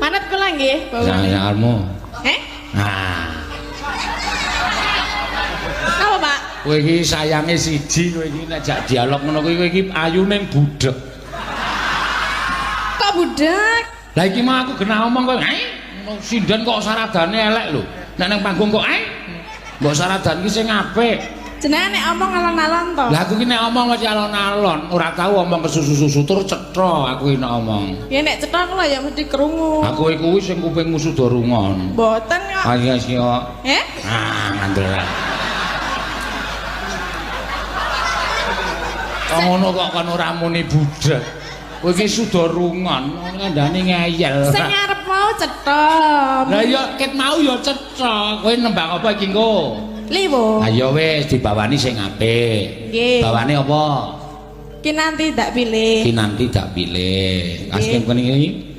Manut kula nggih, Sangarmu. Nah. Apa, Pak? Kowe iki sayange siji, kowe iki nek jak dialog ngono kowe iki ayune budhek. Kok budak? Lah iki mah aku genah omong kowe, sinden kok saradane elek lho. Nek nang panggung kok mbok saradan iki sing apik. Jenenge nek omong alon-alon to. Lah aku ki nek omong mesti alon-alon, ora tau omong kesusu-susu tur cetha aku iki nek omong. Ya nek cetha kula ya mesti krungu. Aku kuwi sing kupingmu sudah rungon. Mboten kok. Ayo sih kok. Ngandel. Kok ngono kok kan ora muni budhek. Kowe iki sudah rungon, ngandani ngeyel. Sing arep mau cetha. Lah ya ket mau ya cetha. Kowe nembang apa iki engko? Liwo. Ayo wis dibawani sing apik. Nggih. Bawane apa? Ki nanti tak pilih. Ki nanti tak pilih. Askem kene iki.